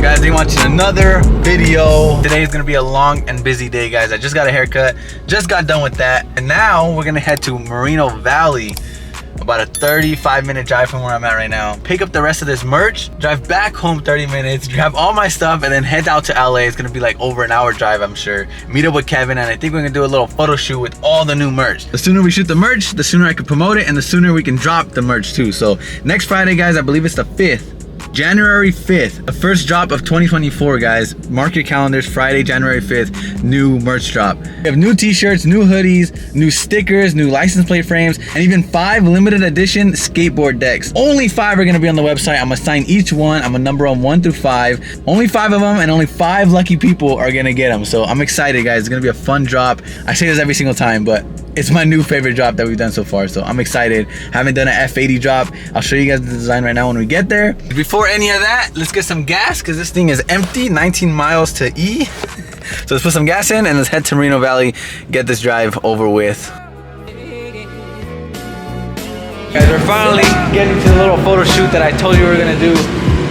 Guys, you're watching another video. Today is gonna be a long and busy day, guys. I just got a haircut, just got done with that, and now we're gonna head to Moreno Valley, about a 35-minute drive from where I'm at right now. Pick up the rest of this merch, drive back home 30 minutes, grab all my stuff, and then head out to LA. It's gonna be like over an hour drive, I'm sure. Meet up with Kevin, and I think we're gonna do a little photo shoot with all the new merch. The sooner we shoot the merch, the sooner I can promote it, and the sooner we can drop the merch too. So next Friday, guys, I believe it's the 5th. January 5th, the first drop of 2024, guys. Mark your calendars, Friday, January 5th, new merch drop. We have new t-shirts, new hoodies, new stickers, new license plate frames, and even 5 limited edition skateboard decks. Only 5 are gonna be on the website. I'm gonna sign each one. I'm gonna number them 1 through 5. Only 5 of them, and only 5 lucky people are gonna get them. So I'm excited, guys. It's gonna be a fun drop. I say this every single time, but it's my new favorite drop that we've done so far, so I'm excited. Haven't done an F80 drop. I'll show you guys the design right now when we get there. Before any of that, let's get some gas, because this thing is empty, 19 miles to E. So let's put some gas in and let's head to Moreno Valley, get this drive over with. Guys, we're finally getting to the little photo shoot that I told you we were gonna do.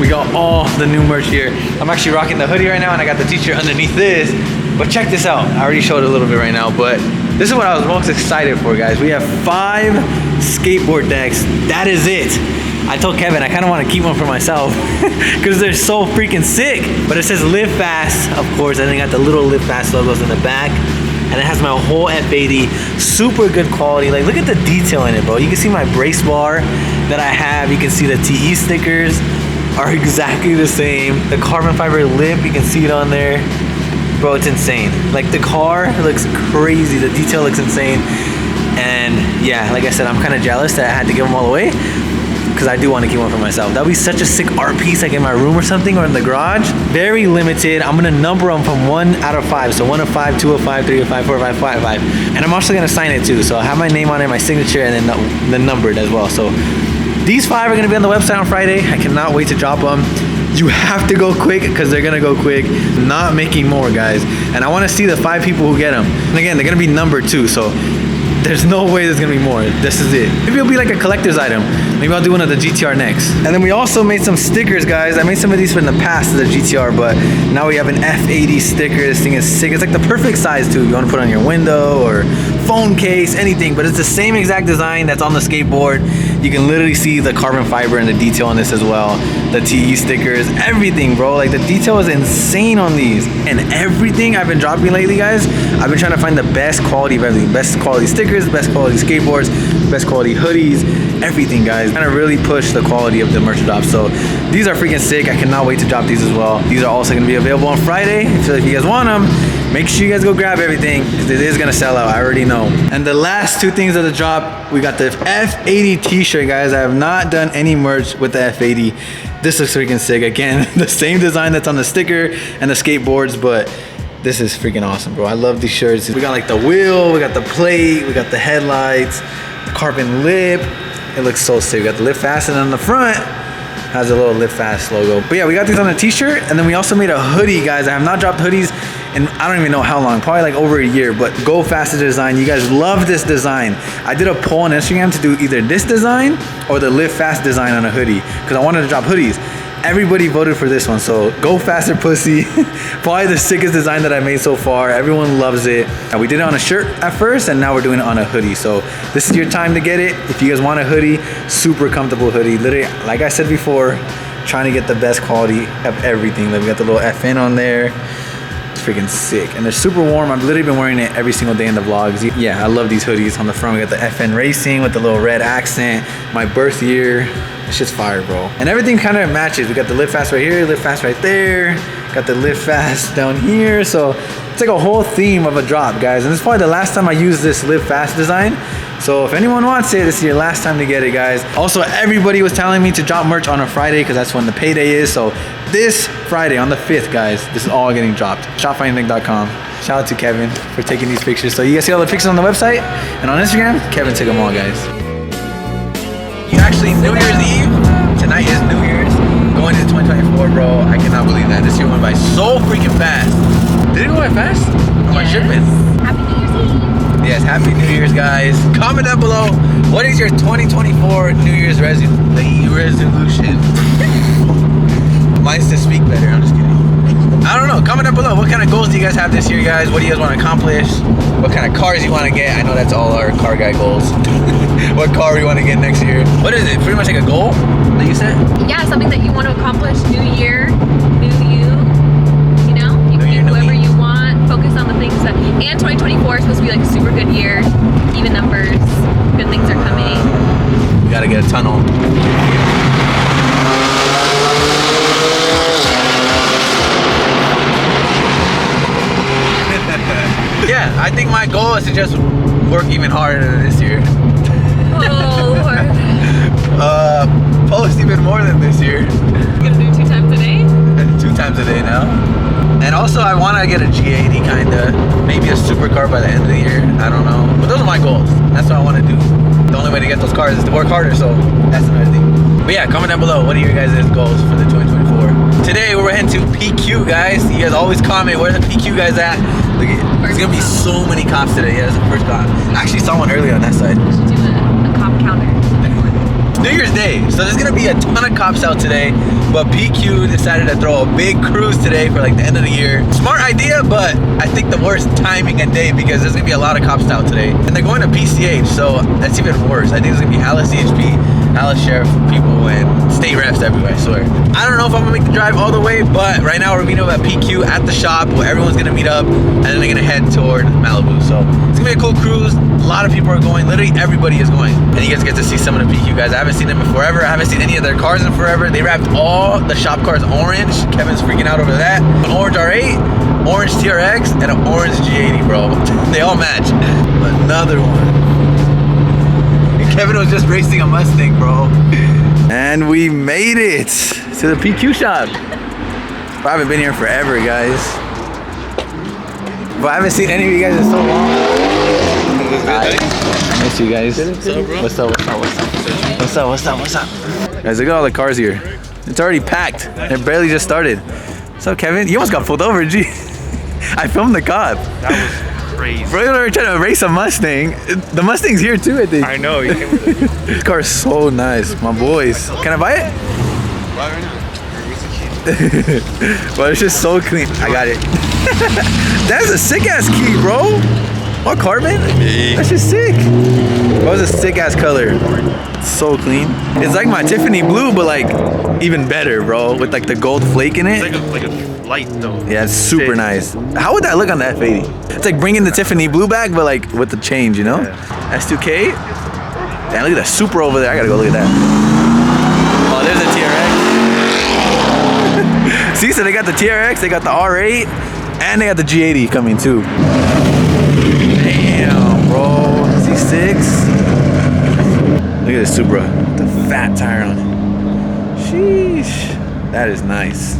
We got all the new merch here. I'm actually rocking the hoodie right now, and I got the t-shirt underneath this. But check this out. I already showed it a little bit right now, but this is what I was most excited for, guys. We have 5 skateboard decks. That is it. I told Kevin I kind of want to keep one for myself because they're so freaking sick. But it says Live Fast, of course, and they got the little Live Fast logos in the back. And it has my whole F80, super good quality. Like, look at the detail in it, bro. You can see my brace bar that I have. You can see the TE stickers are exactly the same. The carbon fiber lip, you can see it on there. Bro, it's insane. Like, the car looks crazy. The detail looks insane. And yeah, like I said, I'm kind of jealous that I had to give them all away, because I do want to keep one for myself. That would be such a sick art piece, like in my room or something, or in the garage. Very limited. I'm gonna number them from 1 out of 5. So 1 of 5, 2 of 5, 3 of 5, 4 of 5, 5 of 5. And I'm also gonna sign it too. So I'll have my name on it, my signature, and then the numbered as well. So these 5 are gonna be on the website on Friday. I cannot wait to drop them. You have to go quick, because they're gonna go quick. Not making more, guys. And I wanna see the 5 people who get them. And again, they're gonna be numbered too, so there's no way there's gonna be more. This is it. Maybe it'll be like a collector's item. Maybe I'll do one of the GTR next. And then we also made some stickers, guys. I made some of these in the past of the GTR, but now we have an F80 sticker. This thing is sick. It's like the perfect size too. You wanna put it on your window or phone case, anything, but it's the same exact design that's on the skateboard. You can literally see the carbon fiber and the detail on this as well. The TE stickers, everything, bro. Like, the detail is insane on these. And everything I've been dropping lately, guys, I've been trying to find the best quality of everything. Best quality stickers, best quality skateboards, best quality hoodies, everything, guys. Trying to really push the quality of the merch drops. So these are freaking sick. I cannot wait to drop these as well. These are also gonna be available on Friday. So if you guys want them, make sure you guys go grab everything, because it is gonna sell out, I already know. And the last 2 things of the drop, we got the F80 t-shirt, guys. I have not done any merch with the F80. This looks freaking sick. Again, the same design that's on the sticker and the skateboards, but this is freaking awesome, bro. I love these shirts. We got like the wheel, we got the plate, we got the headlights, the carbon lip. It looks so sick. We got the Live Fast, and on the front has a little Live Fast logo. But yeah, we got these on a t-shirt, and then we also made a hoodie, guys. I have not dropped hoodies and I don't even know how long, probably like over a year, but Go Faster design. You guys love this design. I did a poll on Instagram to do either this design or the Live Fast design on a hoodie, because I wanted to drop hoodies. Everybody voted for this one, so Go Faster Pussy. Probably the sickest design that I made so far. Everyone loves it. And we did it on a shirt at first, and now we're doing it on a hoodie. So this is your time to get it. If you guys want a hoodie, super comfortable hoodie. Literally, like I said before, trying to get the best quality of everything. Like, we got the little FN on there. Freaking sick, and they're super warm. I've literally been wearing it every single day in the vlogs. Yeah, I love these hoodies. On the front, we got the FN Racing with the little red accent, my birth year. It's just fire, bro. And everything kind of matches. We got the Live Fast right here, Live Fast right there, got the Live Fast down here. So it's like a whole theme of a drop, guys. And this is probably the last time I use this Live Fast design. So if anyone wants it, this is your last time to get it, guys. Also, everybody was telling me to drop merch on a Friday, because that's when the payday is. So this Friday on the 5th, guys, this is all getting dropped. Shop.findingnick.com. Shout out to Kevin for taking these pictures. So you guys see all the pictures on the website and on Instagram. Kevin took them all, guys. Actually, New Year's Eve. Tonight is New Year's. Going into 2024, bro. I cannot believe that. This year went by so freaking fast. Did it go by fast? Am I tripping? Happy New Year's Eve. Yes, Happy New Year's, guys. Comment down below, what is your 2024 New Year's resolution? Mine's to speak better. I'm just kidding. I don't know. Comment down below. What kind of goals do you guys have this year, guys? What do you guys want to accomplish? What kind of cars you want to get? I know that's all our car guy goals. What car we want to get next year? What is it? Pretty much like a goal that you said? Yeah, something that you want to accomplish. New year, new you. You know, you can do whoever you want. Focus on the things that. And 2024 is supposed to be like a super good year. Even numbers. Good things are coming. We gotta get a tunnel. Yeah, I think my goal is to just work even harder this year. Oh, Lord. Post even more than this year. You're gonna do 2 times a day? 2 times a day now. And also I want to get a G80 kinda. Maybe a supercar by the end of the year. I don't know. But those are my goals. That's what I want to do. The only way to get those cars is to work harder, so that's another thing. But yeah, comment down below. What are your guys' goals for the 2024? Today we're heading to PQ, guys. You guys always comment, where the PQ guys at? Look at, there's gonna be so many cops today. Yeah, that's the first cop. I actually saw one earlier on that side. We should do a cop counter. New Year's Day, so there's gonna be a ton of cops out today, but PQ decided to throw a big cruise today for like the end of the year. Smart idea, but I think the worst timing and day because there's gonna be a lot of cops out today. And they're going to PCH, so that's even worse. I think there's gonna be hella CHP, hella sheriff people, and state refs everywhere, I swear. I don't know if I'm gonna make the drive all the way, but right now we're meeting up at PQ at the shop where everyone's gonna meet up, and then they're gonna head toward Malibu. So it's gonna be a cool cruise. A lot of people are going, literally everybody is going. And you guys get to see some of the PQ guys. I haven't seen them in forever. I haven't seen any of their cars in forever. They wrapped all the shop cars orange. Kevin's freaking out over that. An orange R8, orange TRX, and an orange G80, bro. They all match. Another one. And Kevin was just racing a Mustang, bro. And we made it to the PQ shop. I haven't been here forever, guys. But I haven't seen any of you guys in so long. I miss you guys. What's up, bro? What's up? What's up? What's up? What's up? What's up? What's up? Guys, look at all the cars here. It's already packed. It barely just started. What's up, Kevin? You almost got pulled over, G. I filmed the cop. That was crazy. Bro, you were trying to race a Mustang. The Mustang's here too, I think. I know. You came with it. This car's so nice, my boys. Can I buy it? Buy it right now. But it's just so clean. I got it. That's a sick ass key, bro. What carbon? That's just sick. That was a sick ass color. It's so clean. It's like my Tiffany blue, but like even better, bro. With like the gold flake in it. It's like a light though. Yeah, it's super Sick. nice. How would that look on the F80? It's like bringing the Tiffany blue back, but like with the change, you know? Yeah. S2K. Damn, look at that Supra over there. I gotta go look at that. Oh, there's a TRX. See, so they got the TRX, they got the R8, and they got the G80 coming too. Damn, bro. C6. Look at this Supra. The fat tire on it. Sheesh. That is nice.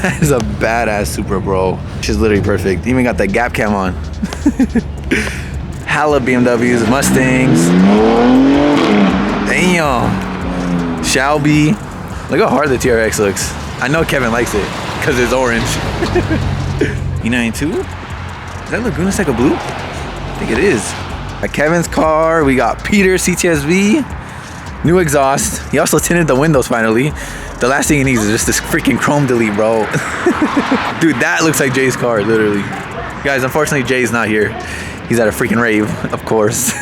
That is a badass Supra, bro. She's literally perfect. Even got that gap cam on. Hella BMWs, Mustangs. Damn. Shelby. Look how hard the TRX looks. I know Kevin likes it because it's orange. E92? Is that Laguna Seca blue? I think it is. At Kevin's car, we got Peter's CTSV. New exhaust. He also tinted the windows finally. The last thing he needs is just this freaking chrome delete, bro. Dude, that looks like Jay's car, literally. Guys, unfortunately, Jay's not here. He's at a freaking rave, of course.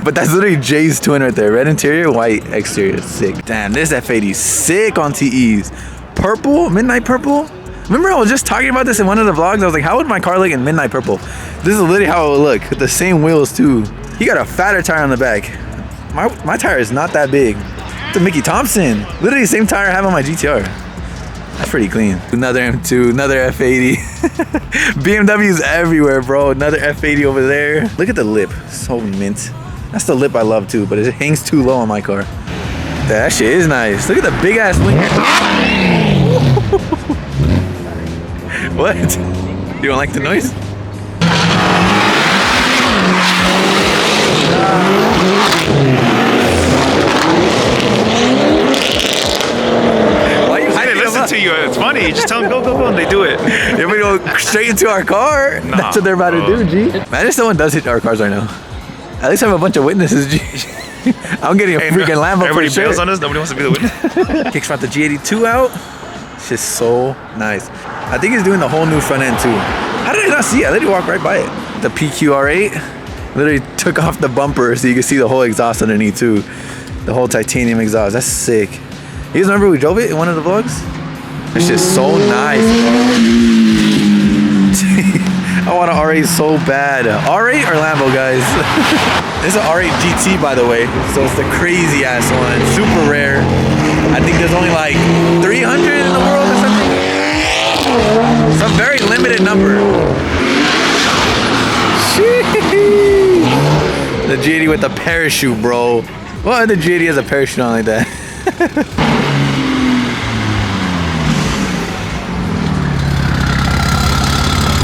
But that's literally Jay's twin right there. Red interior, white exterior. Sick. Damn, this F80 is sick on TEs. Purple, midnight purple. Remember I was just talking about this in one of the vlogs? I was like, how would my car look in midnight purple? This is literally how it would look. With the same wheels too. He got a fatter tire on the back. My tire is not that big. It's a Mickey Thompson. Literally the same tire I have on my GTR. That's pretty clean. Another M2, another F80. BMWs everywhere, bro. Another F80 over there. Look at the lip, so mint. That's the lip I love too, but it hangs too low on my car. That shit is nice. Look at the big ass wing. What? You don't like the noise? Why you They listen to you. It's funny. You just tell them go, and they do it. If we go straight into our car, Nah, that's what they're about to do, G. Imagine if someone does hit our cars right now. At least I have a bunch of witnesses, G. I'm getting a freaking Lambo for Everybody sure. bails on us. Nobody wants to be the witness. Kickstart the G82 out. It's just so nice. I think he's doing the whole new front end too. How did I not see it? I literally walked right by it. The PQR8 literally took off the bumper so you can see the whole exhaust underneath too. The whole titanium exhaust. That's sick. You guys remember we drove it in one of the vlogs? It's just so nice. I want an R8 so bad. R8 or Lambo, guys? This is an R8 GT, by the way. So it's the crazy ass one. Super rare. I think there's only like 300 in the world or something. Some very limited number. The G80 with the parachute, bro. What the G80 has a parachute on like that?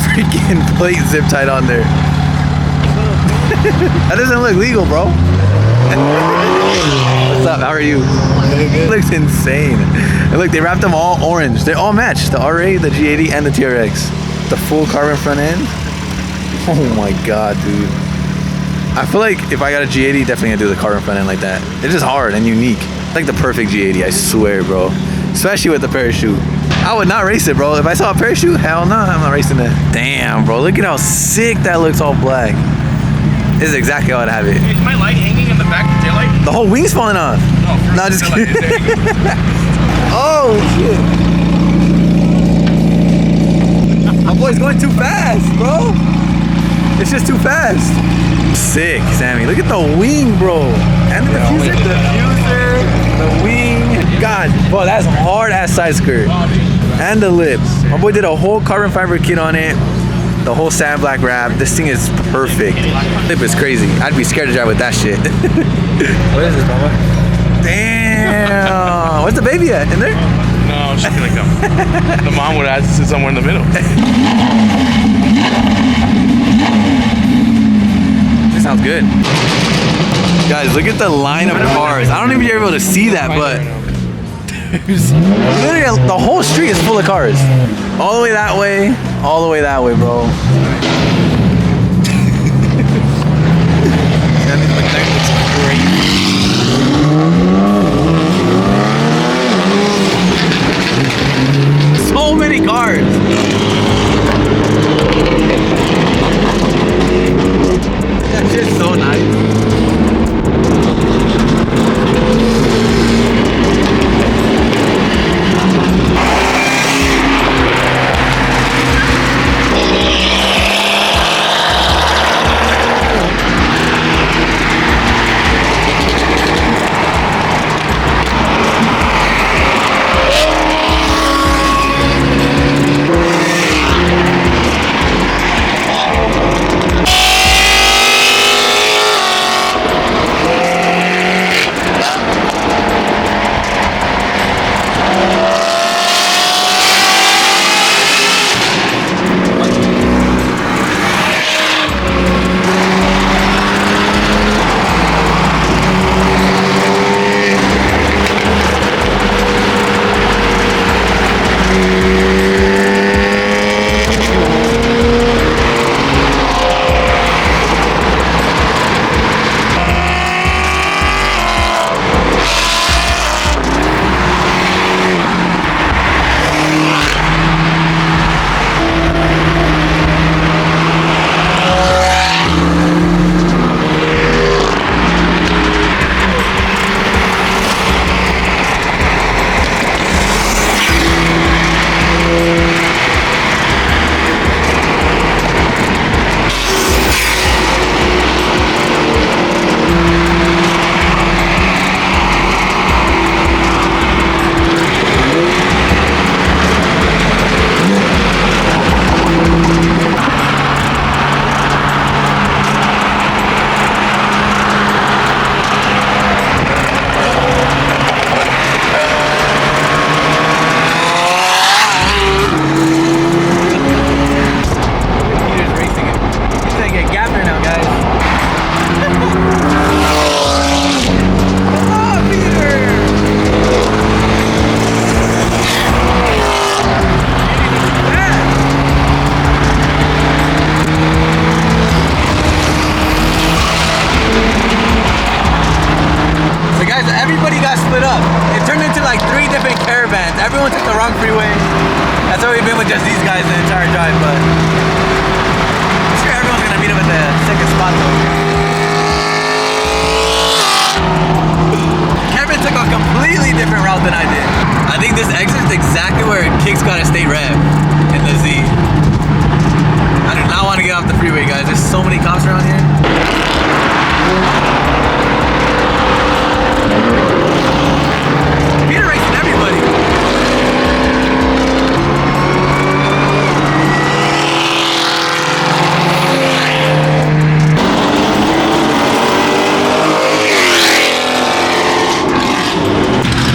Freaking plate zip tied on there. That doesn't look legal, bro. What's up? How are you? It looks insane. And look, they wrapped them all orange. They all match. The R8, the G80, and the TRX. The full carbon front end. Oh my god, dude. I feel like if I got a G80, definitely gonna do the carbon front end like that. It's just hard and unique. It's like the perfect G80, I swear, bro. Especially with the parachute. I would not race it, bro. If I saw a parachute, hell no, I'm not racing it. Damn, bro, look at how sick that looks all black. This is exactly how I'd have it. Is my light hanging in the back tail light? The whole wing's falling off. No, just kidding. Oh, shit. My boy's going too fast, bro. It's just too fast. Sick, Sammy. Look at the wing, bro. And the diffuser. The diffuser, the wing. God, bro, that's hard ass side skirt. And the lips. My boy did a whole carbon fiber kit on it. The whole sand black wrap. This thing is perfect. Lip is crazy. I'd be scared to drive with that shit. What is this, mama? Damn. Where's the baby at? In there? No, she's gonna come. The mom would have to sit somewhere in the middle. This sounds good. Guys, look at the line of cars. I don't even know if you're able to see that, but there's literally the whole street is full of cars. All the way that way, all the way that way, bro. So many cars. That shit's so nice. with just these guys the entire drive, but I'm sure everyone's gonna meet up at the second spot though. Kevin took a completely different route than I did. I think this exit is exactly where Kick's got a state rev in the Z. I do not want to get off the freeway, guys. There's so many cops around here. Peter racing everybody.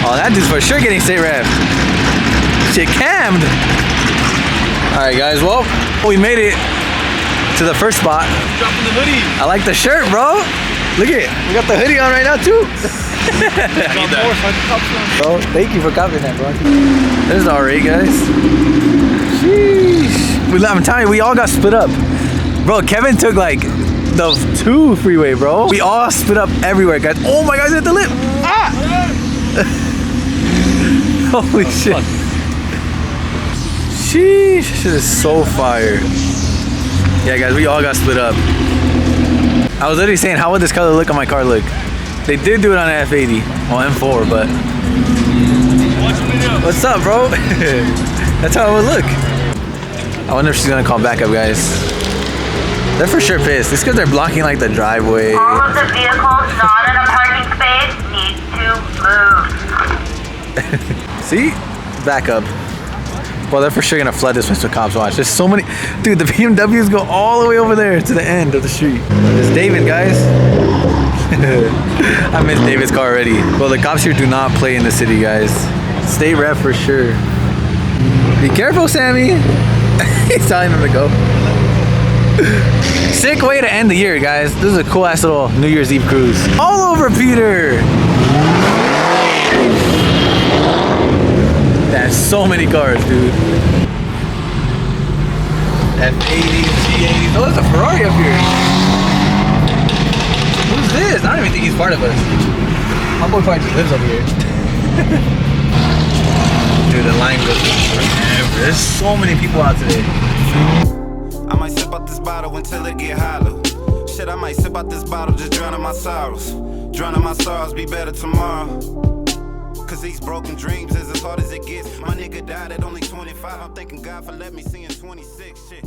Oh, that dude's for sure getting state rev. Shit cammed. Alright guys, well, we made it to the first spot. Dropping the hoodie. I like the shirt, bro. Look at it. We got the hoodie on right now too. I need that. Bro, thank you for copying that, bro. There's the R8, guys. Sheesh. I'm telling you, we all got split up. Bro, Kevin took like the 2 freeway, bro. We all split up everywhere, guys. Oh my God, he's at the lip. Ah! Holy shit. Sheesh, this shit is so fire. Yeah, guys, we all got split up. I was literally saying, how would this color look on my car look? They did do it on an F80, on M4, but... What's up, bro? That's how it would look. I wonder if she's gonna call back up, guys. They're for sure pissed. It's because they're blocking, like, the driveway. All of the vehicles not in a parking space need to move. See? Back up. Well, they're for sure gonna flood this place with cops. Watch. There's so many. Dude, the BMWs go all the way over there to the end of the street. It's David, guys. I miss David's car already. Well, the cops here do not play in the city, guys. State rep for sure. Be careful, Sammy. He's telling him to go. Sick way to end the year, guys. This is a cool ass little New Year's Eve cruise. All over Peter. That's so many cars, dude. F80, G80. Oh, there's a Ferrari up here. Who's this? I don't even think he's part of us. My boy probably just lives up here. Dude, the line goes forever. There's so many people out today. I might sip out this bottle until it get hollow. Shit, I might sip out this bottle, just drowning my sorrows. Drowning my sorrows, be better tomorrow. Cause these broken dreams is as hard as it gets. My nigga died at only 25. I'm thanking God for letting me see in 26. Shit.